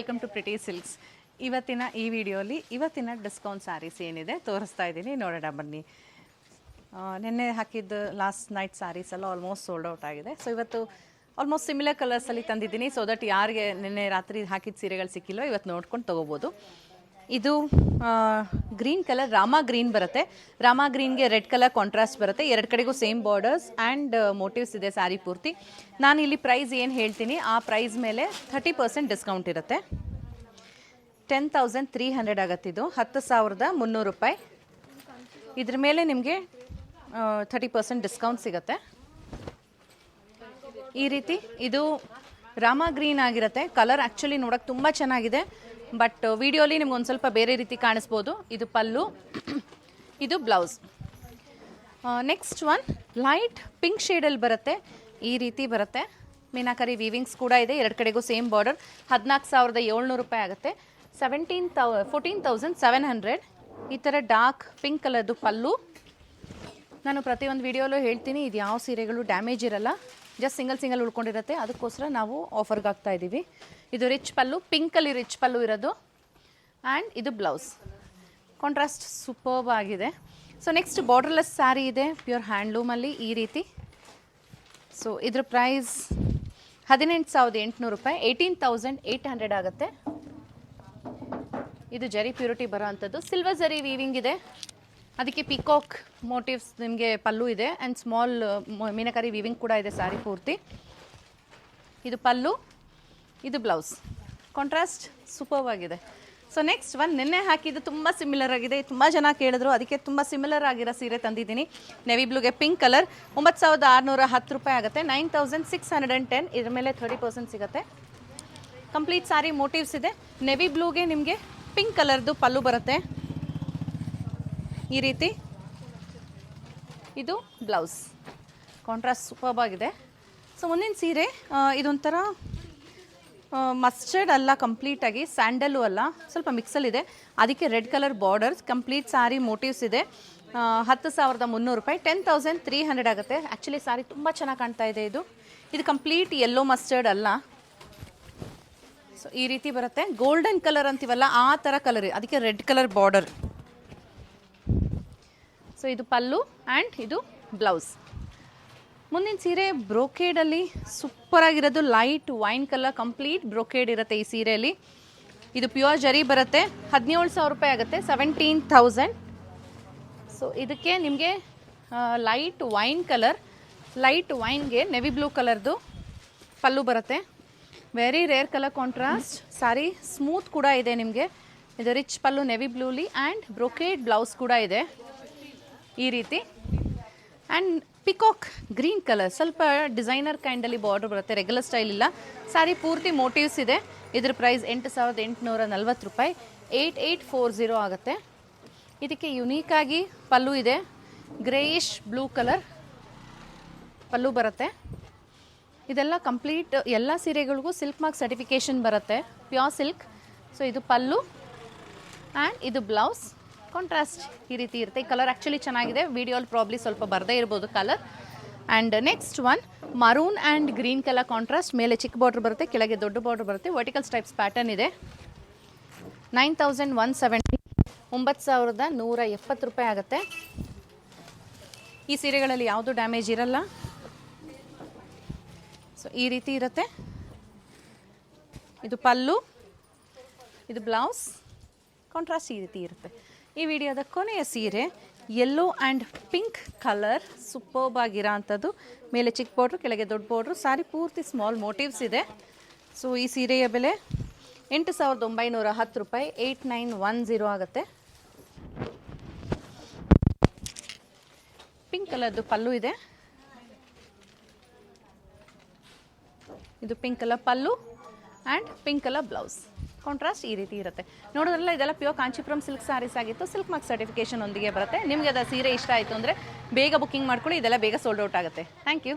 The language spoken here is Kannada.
Welcome to pretty silks. ಇವತ್ತಿನ ಈ ವಿಡಿಯೋಲಿ ಇವತ್ತಿನ ಡಿಸ್ಕೌಂಟ್ ಸ್ಯಾರೀಸ್ ಏನಿದೆ ತೋರಿಸ್ತಾ ಇದ್ದೀನಿ, ನೋಡೋಣ ಬನ್ನಿ. ನಿನ್ನೆ ಹಾಕಿದ್ದು ಲಾಸ್ಟ್ ನೈಟ್ ಸ್ಯಾರೀಸ್ ಎಲ್ಲ ಆಲ್ಮೋಸ್ಟ್ ಸೋಲ್ಡ್ ಔಟ್ ಆಗಿದೆ. ಸೊ ಇವತ್ತು ಆಲ್ಮೋಸ್ಟ್ ಸಿಮಿಲರ್ ಕಲರ್ಸಲ್ಲಿ ತಂದಿದ್ದೀನಿ, ಸೊ ದಟ್ ಯಾರಿಗೆ ನಿನ್ನೆ ರಾತ್ರಿ ಹಾಕಿದ ಸೀರೆಗಳು ಸಿಕ್ಕಿಲ್ಲೋ ಇವತ್ತು ನೋಡ್ಕೊಂಡು ತೊಗೋಬೋದು. ಇದು ಗ್ರೀನ್ ಕಲರ್ ರಾಮಾ ಗ್ರೀನ್ ಬರುತ್ತೆ. ರಾಮಾ ಗ್ರೀನ್ಗೆ ರೆಡ್ ಕಲರ್ ಕಾಂಟ್ರಾಸ್ಟ್ ಬರುತ್ತೆ. ಎರಡು ಕಡೆಗೂ ಸೇಮ್ ಬಾರ್ಡರ್ಸ್ ಆ್ಯಂಡ್ ಮೋಟಿವ್ಸ್ ಇದೆ ಸ್ಯಾರಿ ಪೂರ್ತಿ. ನಾನು ಇಲ್ಲಿ ಪ್ರೈಸ್ ಏನು ಹೇಳ್ತೀನಿ ಆ ಪ್ರೈಸ್ ಮೇಲೆ 30% ಡಿಸ್ಕೌಂಟ್ ಇರುತ್ತೆ. 10,300 ಆಗುತ್ತಿದ್ದು 10,300 ರೂಪಾಯಿ. ಇದ್ರ ಮೇಲೆ ನಿಮಗೆ 30% ಡಿಸ್ಕೌಂಟ್ ಸಿಗುತ್ತೆ. ಈ ರೀತಿ ಇದು ರಾಮಾ ಗ್ರೀನ್ ಆಗಿರುತ್ತೆ. ಕಲರ್ ಆ್ಯಕ್ಚುಲಿ ನೋಡೋಕೆ ತುಂಬ ಚೆನ್ನಾಗಿದೆ, ಬಟ್ ವಿಡಿಯೋಲಿ ನಿಮ್ಗೆ ಒಂದು ಸ್ವಲ್ಪ ಬೇರೆ ರೀತಿ ಕಾಣಿಸ್ಬೋದು. ಇದು ಪಲ್ಲು, ಇದು blouse. Next one light pink ಶೇಡಲ್ಲಿ ಬರುತ್ತೆ. ಈ ರೀತಿ ಬರುತ್ತೆ. ಮೀನಾಕರಿ ವೀವಿಂಗ್ಸ್ ಕೂಡ ಇದೆ. ಎರಡು ಕಡೆಗೂ ಸೇಮ್ ಬಾರ್ಡರ್. 14,700 ರೂಪಾಯಿ ಆಗುತ್ತೆ. 14,700. ಈ ಥರ ಡಾರ್ಕ್ ಪಿಂಕ್ ಕಲರ್ದು ಪಲ್ಲು. ನಾನು ಪ್ರತಿಯೊಂದು ವಿಡಿಯೋಲೂ ಹೇಳ್ತೀನಿ, ಇದು ಯಾವ ಸೀರೆಗಳು ಡ್ಯಾಮೇಜ್ ಇರಲ್ಲ, ಜಸ್ಟ್ ಸಿಂಗಲ್ ಉಳ್ಕೊಂಡಿರುತ್ತೆ. ಅದಕ್ಕೋಸ್ಕರ ನಾವು ಆಫರ್ಗೆ ಹಾಕ್ತಾ ಇದ್ದೀವಿ. ಇದು ರಿಚ್ ಪಲ್ಲು, ಪಿಂಕಲ್ಲಿ ರಿಚ್ ಪಲ್ಲು ಇರೋದು. ಆ್ಯಂಡ್ ಇದು ಬ್ಲೌಸ್. ಕಾಂಟ್ರಾಸ್ಟ್ ಸೂಪರ್ಬ್ ಆಗಿದೆ. ಸೊ ನೆಕ್ಸ್ಟ್ ಬಾರ್ಡರ್ಲೆಸ್ ಸ್ಯಾರಿ ಇದೆ, ಪ್ಯೂರ್ ಹ್ಯಾಂಡ್ಲೂಮಲ್ಲಿ ಈ ರೀತಿ. ಸೊ ಇದ್ರ ಪ್ರೈಸ್ 18,800 ರೂಪಾಯಿ, 18,800 ಆಗುತ್ತೆ. ಇದು ಜರಿ ಪ್ಯೂರಿಟಿ ಬರೋ ಅಂಥದ್ದು. ಸಿಲ್ವರ್ ಜರಿ ವೀವಿಂಗ್ ಇದೆ, ಅದಕ್ಕೆ ಪಿಕಾಕ್ ಮೋಟಿವ್ಸ್ ನಿಮಗೆ ಪಲ್ಲು ಇದೆ. ಆ್ಯಂಡ್ ಸ್ಮಾಲ್ ಮೀನಕರಿ ವೀವಿಂಗ್ ಕೂಡ ಇದೆ ಸ್ಯಾರಿ ಪೂರ್ತಿ. ಇದು ಪಲ್ಲು, ಇದು ಬ್ಲೌಸ್. ಕಾಂಟ್ರಾಸ್ಟ್ ಸೂಪರ್ಬ್ ಆಗಿದೆ. ಸೊ ನೆಕ್ಸ್ಟ್ ಒನ್ ನಿನ್ನೆ ಹಾಕಿದ್ದು ತುಂಬ ಸಿಮಿಲರ್ ಆಗಿದೆ, ತುಂಬ ಜನ ಕೇಳಿದ್ರು, ಅದಕ್ಕೆ ತುಂಬ ಸಿಮಿಲರ್ ಆಗಿರೋ ಸೀರೆ ತಂದಿದ್ದೀನಿ. Navy ಬ್ಲೂಗೆ pink colour. 9,610 ರೂಪಾಯಿ ಆಗುತ್ತೆ. 9,610. ಇದ್ರ ಮೇಲೆ 30% ಸಿಗುತ್ತೆ. ಕಂಪ್ಲೀಟ್ ಸ್ಯಾರಿ ಮೋಟಿವ್ಸ್ ಇದೆ. ನೆವಿ ಬ್ಲೂಗೆ ನಿಮಗೆ ಪಿಂಕ್ ಕಲರ್ದು ಪಲ್ಲು ಬರುತ್ತೆ ಈ ರೀತಿ. ಇದು ಬ್ಲೌಸ್. ಕಾಂಟ್ರಾಸ್ಟ್ ಸೂಪರ್ಬ್ ಆಗಿದೆ. ಸೊ ಮುಂದಿನ ಸೀರೆ ಇದೊಂಥರ ಮಸ್ಟರ್ಡ್ ಅಲ್ಲ, ಕಂಪ್ಲೀಟಾಗಿ ಸ್ಯಾಂಡಲ್ಲು ಅಲ್ಲ, ಸ್ವಲ್ಪ ಮಿಕ್ಸಲ್ಲಿದೆ. ಅದಕ್ಕೆ red colour borders. Complete sari motives ಇದೆ. 10,300 ರೂಪಾಯಿ, 10,300 ಆಗುತ್ತೆ. ಆ್ಯಕ್ಚುಲಿ ಸ್ಯಾರಿ ತುಂಬ ಚೆನ್ನಾಗಿ ಕಾಣ್ತಾ ಇದೆ. ಇದು ಕಂಪ್ಲೀಟ್ ಯೆಲ್ಲೋ ಮಸ್ಟರ್ಡ್ ಅಲ್ಲ. ಸೊ ಈ ರೀತಿ ಬರುತ್ತೆ. ಗೋಲ್ಡನ್ ಕಲರ್ ಅಂತೀವಲ್ಲ ಆ ಥರ ಕಲರ್, ಅದಕ್ಕೆ ರೆಡ್ ಕಲರ್ ಬಾರ್ಡರ್. ಸೊ ಇದು ಪಲ್ಲು ಆ್ಯಂಡ್ ಇದು ಬ್ಲೌಸ್. ಮುಂದಿನ ಸೀರೆ ಬ್ರೋಕೇಡಲ್ಲಿ ಸೂಪರಾಗಿರೋದು. ಲೈಟ್ ವೈನ್ ಕಲರ್, ಕಂಪ್ಲೀಟ್ ಬ್ರೋಕೇಡ್ ಇರುತ್ತೆ ಈ ಸೀರೆಯಲ್ಲಿ. ಇದು ಪ್ಯೂರ್ ಜರಿ ಬರುತ್ತೆ. 17,000 ರೂಪಾಯಿ ಆಗುತ್ತೆ. 17,000. ಸೊ ಇದಕ್ಕೆ ನಿಮಗೆ ಲೈಟ್ ವೈನ್ ಕಲರ್, ಲೈಟ್ ವೈನ್ಗೆ ನೆವಿ ಬ್ಲೂ ಕಲರ್ದು ಪಲ್ಲು ಬರುತ್ತೆ. Very rare colour contrast. Sari smooth ಕೂಡ ಇದೆ ನಿಮಗೆ. ಇದು ರಿಚ್ ಪಲ್ಲು ನೆವಿ ಬ್ಲೂಲಿ ಆ್ಯಂಡ್ ಬ್ರೋಕೇಡ್ ಬ್ಲೌಸ್ ಕೂಡ ಇದೆ ಈ ರೀತಿ. ಆ್ಯಂಡ್ ಪಿಕಾಕ್ ಗ್ರೀನ್ ಕಲರ್, ಸ್ವಲ್ಪ ಡಿಸೈನರ್ ಕೈಂಡಲ್ಲಿ ಬಾರ್ಡರ್ ಬರುತ್ತೆ, ರೆಗ್ಯುಲರ್ ಸ್ಟೈಲ್ ಇಲ್ಲ. ಸ್ಯಾರಿ ಪೂರ್ತಿ ಮೋಟಿವ್ಸ್ ಇದೆ. ಇದ್ರ ಪ್ರೈಸ್ 8,840 ರೂಪಾಯಿ, 8,840 ಆಗುತ್ತೆ. ಇದಕ್ಕೆ ಯುನೀಕಾಗಿ ಪಲ್ಲು ಇದೆ. ಗ್ರೇಯಿಶ್ ಬ್ಲೂ ಕಲರ್ ಪಲ್ಲು ಬರುತ್ತೆ. ಇದೆಲ್ಲ ಕಂಪ್ಲೀಟ್ ಎಲ್ಲ ಸೀರೆಗಳಿಗೂ ಸಿಲ್ಕ್ ಮಾರ್ಕ್ ಸರ್ಟಿಫಿಕೇಷನ್ ಬರುತ್ತೆ, ಪ್ಯೂರ್ ಸಿಲ್ಕ್. ಸೊ ಇದು ಪಲ್ಲು ಆ್ಯಂಡ್ ಇದು ಬ್ಲೌಸ್. ಕಾಂಟ್ರಾಸ್ಟ್ ಈ ರೀತಿ ಇರುತ್ತೆ. ಈ ಕಲರ್ ಆ್ಯಕ್ಚುಲಿ ಚೆನ್ನಾಗಿದೆ, ವಿಡಿಯೋಲಿ ಪ್ರಾಬ್ಲಿ ಸ್ವಲ್ಪ ಬರದೇ ಇರ್ಬೋದು colour. And next one maroon and green colour contrast. ಮೇಲೆ ಚಿಕ್ಕ ಬಾರ್ಡ್ರ್ ಬರುತ್ತೆ, ಕೆಳಗೆ ದೊಡ್ಡ ಬಾರ್ಡ್ರ್ ಬರುತ್ತೆ. ವರ್ಟಿಕಲ್ ಸ್ಟೈಪ್ಸ್ ಪ್ಯಾಟರ್ನ್ ಇದೆ. 9,170, 9,170 ರೂಪಾಯಿ ಆಗುತ್ತೆ. ಈ ಸೀರೆಗಳಲ್ಲಿ ಯಾವುದು ಡ್ಯಾಮೇಜ್ ಇರಲ್ಲ. ಸೊ ಈ ರೀತಿ ಇರುತ್ತೆ. ಇದು ಪಲ್ಲು, ಇದು ಬ್ಲೌಸ್. ಕಾಂಟ್ರಾಸ್ಟ್ ಈ ರೀತಿ ಇರುತ್ತೆ. ಈ ವಿಡಿಯೋದ ಕೊನೆಯ ಸೀರೆ yellow and pink colour, superb ಆಗಿರೋ ಅಂಥದ್ದು. ಮೇಲೆ ಚಿಕ್ಕ ಬಾರ್ಡ್ರು, ಕೆಳಗೆ ದೊಡ್ಡ ಬಾರ್ಡ್ರು. ಸ್ಯಾರಿ ಪೂರ್ತಿ ಸ್ಮಾಲ್ ಮೋಟಿವ್ಸ್ ಇದೆ. ಸೊ ಈ ಸೀರೆಯ ಬೆಲೆ 8,910 ರೂಪಾಯಿ, 8,910 ಆಗುತ್ತೆ. ಪಿಂಕ್ ಕಲರ್ದು ಪಲ್ಲು ಇದೆ. ಇದು pink colour pallu and pink colour blouse. Contrast ಈ ರೀತಿ ಇರುತ್ತೆ. ನೋಡೋದ್ರಲ್ಲ, ಇದೆಲ್ಲ ಪ್ಯೂರ್ ಕಾಂಚೀಪುರಂ ಸಿಲ್ಕ್ ಸ್ಯಾರೀಸ್ ಆಗಿತ್ತು. ಸಿಲ್ಕ್ ಮಾರ್ಕ್ ಸರ್ಟಿಫಿಕೇಷನ್ ಒಂದಿಗೆ ಬರುತ್ತೆ. ನಿಮಗೆ ಅದು ಸೀರೆ ಇಷ್ಟ ಆಯಿತು ಅಂದರೆ ಬೇಗ ಬುಕ್ಕಿಂಗ್ ಮಾಡ್ಕೊಳ್ಳಿ, ಇದೆಲ್ಲ ಬೇಗ ಸೋಲ್ಡ್ ಔಟ್ ಆಗುತ್ತೆ. Thank you.